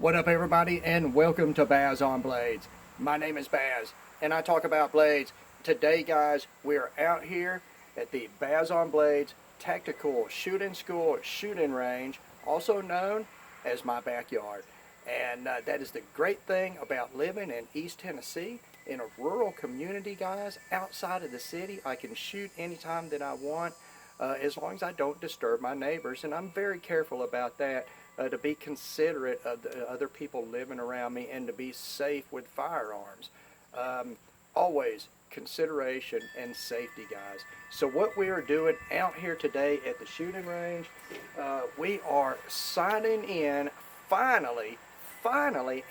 What up, everybody, and welcome to Baz on Blades. My name is Baz, and I talk about blades. Today, guys, we are out here at the Baz on Blades Tactical Shooting School Shooting Range, also known as my backyard. And that is the great thing about living in East Tennessee, in a rural community, guys, outside of the city. I can shoot anytime that I want, as long as I don't disturb my neighbors, and I'm very careful about that. To be considerate of the other people living around me and to be safe with firearms. Always consideration and safety, guys. So what we are doing out here today at the shooting range, we are sighting in finally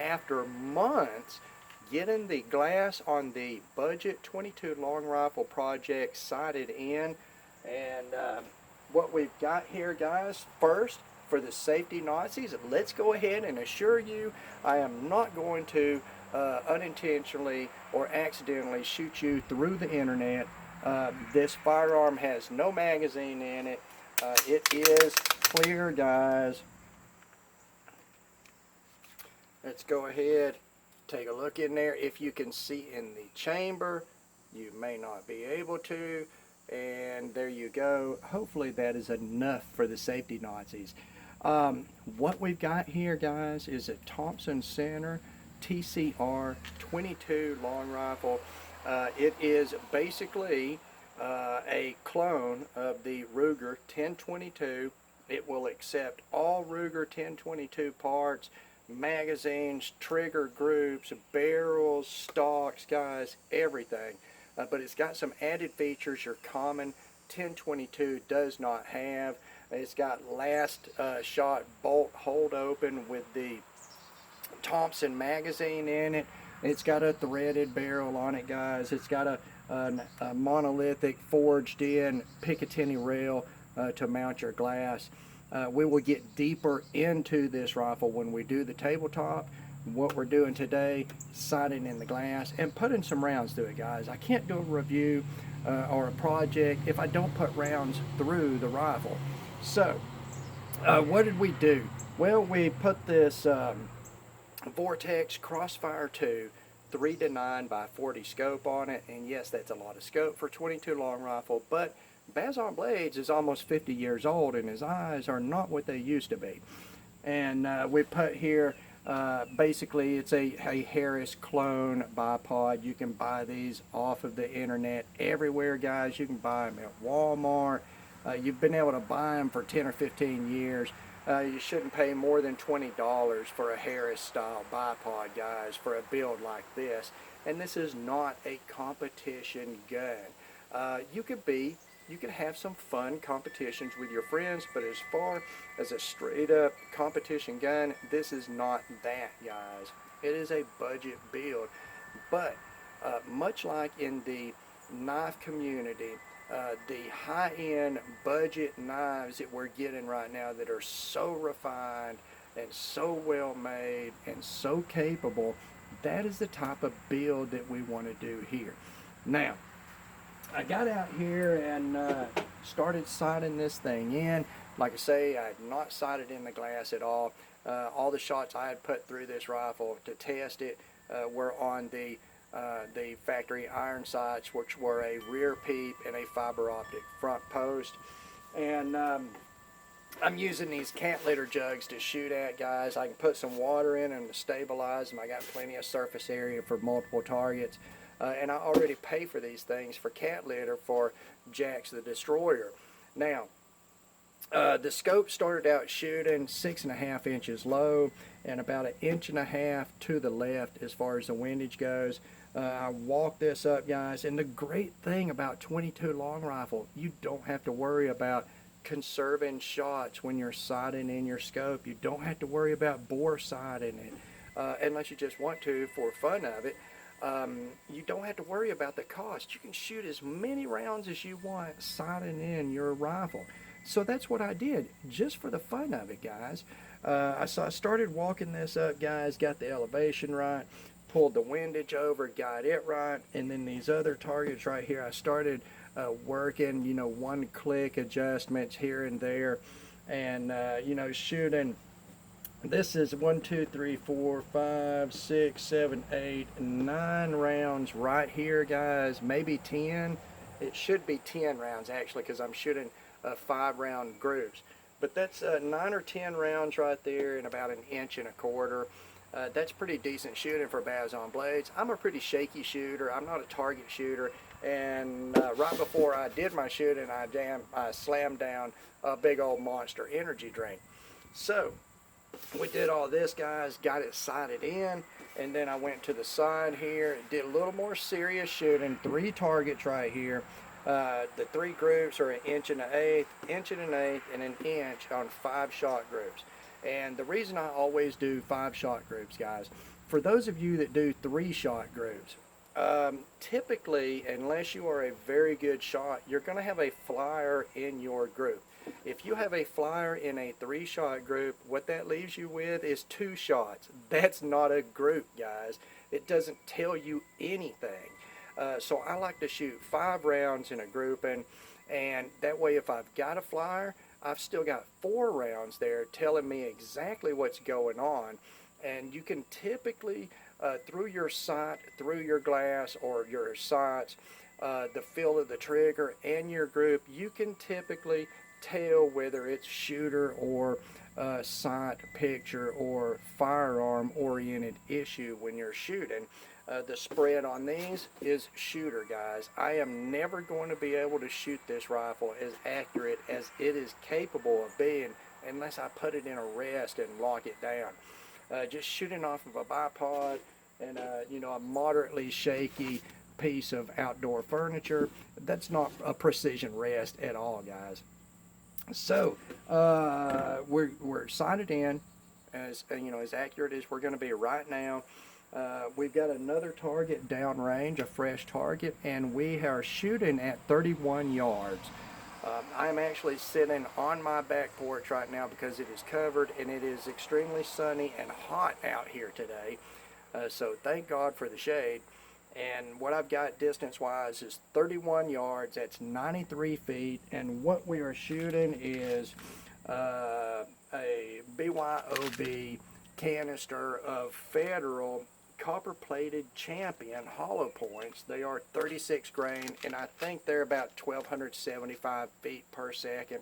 after months, getting the glass on the budget 22 long rifle project sighted in. And what we've got here, guys, first, for the safety Nazis, let's go ahead and assure you I am not going to unintentionally or accidentally shoot you through the internet. This firearm has no magazine in it. It is clear, guys. Let's go ahead, take a look in there. If you can see in the chamber, you may not be able to. And there you go. Hopefully that is enough for the safety Nazis. What we've got here, guys, is a Thompson Center TCR 22 long rifle. It is basically a clone of the Ruger 1022. It will accept all Ruger 1022 parts, magazines, trigger groups, barrels, stocks, guys, everything. But it's got some added features your common 1022 does not have. It's got last shot bolt hold open with the Thompson magazine in it. It's got a threaded barrel on it, guys. It's got a monolithic forged in Picatinny rail to mount your glass. We will get deeper into this rifle when we do the tabletop. What we're doing today, sighting in the glass and putting some rounds through it, guys. I can't do a review or a project if I don't put rounds through the rifle. So what did we do? Well, we put this Vortex Crossfire 2 3 to 9 by 40 scope on it, and yes, that's a lot of scope for 22 long rifle, but Baz on Blades is almost 50 years old and his eyes are not what they used to be. And we put here basically it's a Harris clone bipod. You can buy these off of the internet everywhere, guys. You can buy them at Walmart. You've been able to buy them for 10 or 15 years. You shouldn't pay more than $20 for a Harris style bipod, guys, for a build like this. And this is not a competition gun. You could have some fun competitions with your friends, but as far as a straight up competition gun, this is not that, guys. It is a budget build, but much like in the knife community, the high-end budget knives that we're getting right now that are so refined and so well made and so capable, that is the type of build that we want to do here. Now, I got out here and started sighting this thing in. Like I say, I had not sighted in the glass at all. All the shots I had put through this rifle to test it were on the factory iron sights, which were a rear peep and a fiber optic front post. And I'm using these cat litter jugs to shoot at, guys. I can put some water in them to stabilize them. I got plenty of surface area for multiple targets. And I already pay for these things for cat litter for Jax the Destroyer. Now, the scope started out shooting 6.5 inches low and about 1.5 inches to the left as far as the windage goes. I walked this up, guys, and the great thing about 22 long rifle, you don't have to worry about conserving shots when you're sighting in your scope. You don't have to worry about bore sighting it unless you just want to for fun of it. You don't have to worry about the cost. You can shoot as many rounds as you want sighting in your rifle. So that's what I did, just for the fun of it, guys. I started walking this up, guys, got the elevation right, pulled the windage over, got it right, and then these other targets right here, I started working, one click adjustments here and there, and, shooting This is 1, 2, 3, 4, 5, 6, 7, 8, 9 rounds right here, guys. Maybe 10. It should be 10 rounds actually, because I'm shooting 5-round groups. But that's 9 or 10 rounds right there in about 1.25 inches. That's pretty decent shooting for Bazon blades. I'm a pretty shaky shooter. I'm not a target shooter. And right before I did my shooting, I slammed down a big old Monster energy drink. So we did all this, guys, got it sighted in, and then I went to the side here, did a little more serious shooting, 3 targets right here. The 3 groups are 1.125 inches, 1.125 inches, and 1 inch on 5-shot groups. And the reason I always do 5-shot groups, guys, for those of you that do 3-shot groups, typically, unless you are a very good shot, you're going to have a flyer in your group. If you have a flyer in a 3-shot group, what that leaves you with is 2 shots. That's not a group, guys. It doesn't tell you anything. So I like to shoot 5 rounds in a grouping, and that way if I've got a flyer, I've still got 4 rounds there telling me exactly what's going on. And you can typically, through your sight, through your glass or your sights, the feel of the trigger and your group, you can typically tell whether it's shooter or sight, picture, or firearm oriented issue when you're shooting. The spread on these is shooter, guys. I am never going to be able to shoot this rifle as accurate as it is capable of being unless I put it in a rest and lock it down. Just shooting off of a bipod and a moderately shaky piece of outdoor furniture, that's not a precision rest at all, guys. So we're sighted in as as accurate as we're going to be right now. We've got another target downrange, a fresh target, and we are shooting at 31 yards. I'm actually sitting on my back porch right now because it is covered and it is extremely sunny and hot out here today. So thank God for the shade. And what I've got distance-wise is 31 yards. That's 93 feet. And what we are shooting is a BYOB canister of Federal copper-plated Champion hollow points. They are 36 grain, and I think they're about 1,275 feet per second.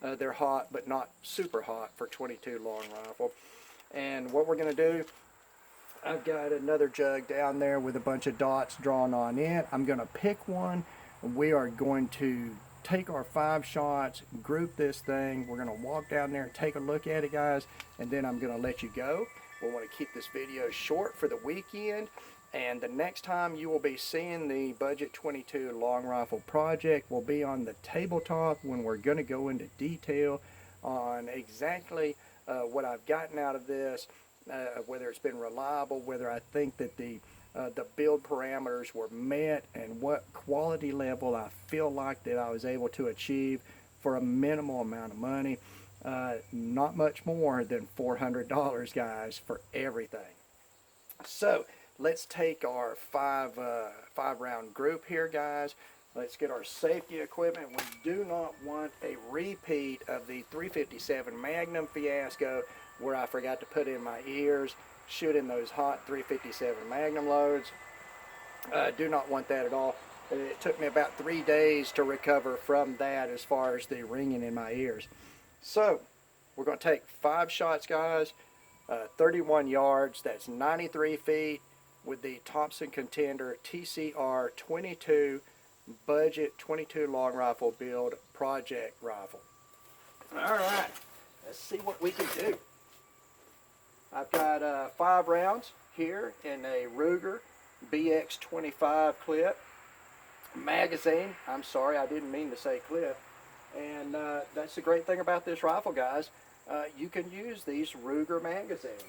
They're hot, but not super hot for 22 long rifle. And what we're going to do, I've got another jug down there with a bunch of dots drawn on it. I'm going to pick one. We are going to take our 5 shots, group this thing. We're going to walk down there and take a look at it, guys, and then I'm going to let you go. We want to keep this video short for the weekend, and the next time you will be seeing the Budget 22 long rifle project will be on the tabletop when we're going to go into detail on exactly what I've gotten out of this, whether it's been reliable, whether I think that the build parameters were met, and what quality level I feel like that I was able to achieve for a minimal amount of money. Not much more than $400, guys, for everything. So let's take our 5-round group here, guys. Let's get our safety equipment. We do not want a repeat of the 357 Magnum fiasco where I forgot to put in my ears shooting those hot 357 Magnum loads. Do not want that at all. It took me about 3 days to recover from that as far as the ringing in my ears. So we're going to take 5 shots, guys, 31 yards. That's 93 feet with the Thompson Contender TCR 22 Budget 22 long rifle build project rifle. All right, let's see what we can do. I've got 5 rounds here in a Ruger BX25 clip. Magazine, I'm sorry, I didn't mean to say clip. And that's the great thing about this rifle, guys. You can use these Ruger magazines.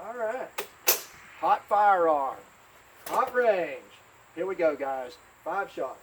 All right. Hot firearm. Hot range. Here we go, guys. 5 shots.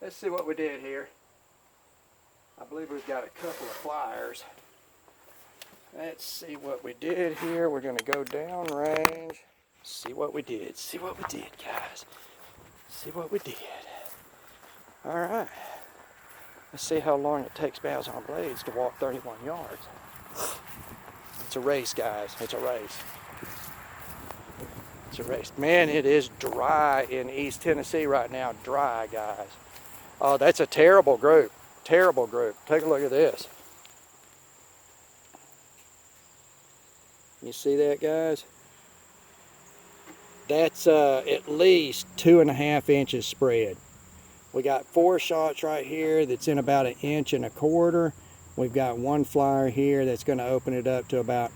let's see what we did here. I believe we've got a couple of flyers. Let's see what we did here. We're going to go down range. See what we did. See what we did, guys. See what we did. All right. Let's see how long it takes Boughs on Blades to walk 31 yards. It's a race, guys. It's a race. It's a race. Man, it is dry in East Tennessee right now. Dry, guys. Oh, that's a terrible group. Terrible group. Take a look at this. You see that, guys? That's at least 2.5 inches spread. We got 4 shots right here that's in about 1.25 inches. We've got 1 flyer here that's going to open it up to about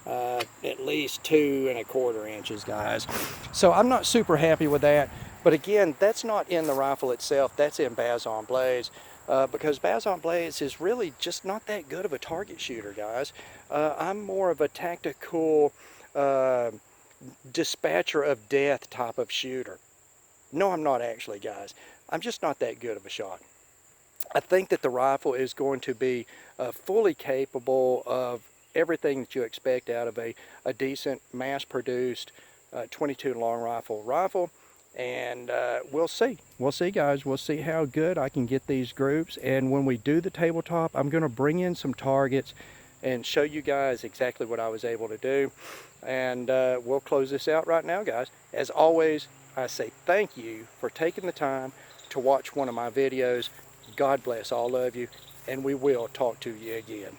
at least 2.25 inches, guys. So I'm not super happy with that. But again, that's not in the rifle itself. That's in Boughs on Blades. Because Boughs on Blades is really just not that good of a target shooter, guys. I'm more of a tactical dispatcher of death type of shooter. No, I'm not actually, guys. I'm just not that good of a shot. I think that the rifle is going to be fully capable of everything that you expect out of a decent mass-produced 22 long rifle. And we'll see. We'll see, guys. We'll see how good I can get these groups. And when we do the tabletop, I'm going to bring in some targets and show you guys exactly what I was able to do. And we'll close this out right now, guys. As always, I say thank you for taking the time to watch one of my videos. God bless all of you, and we will talk to you again.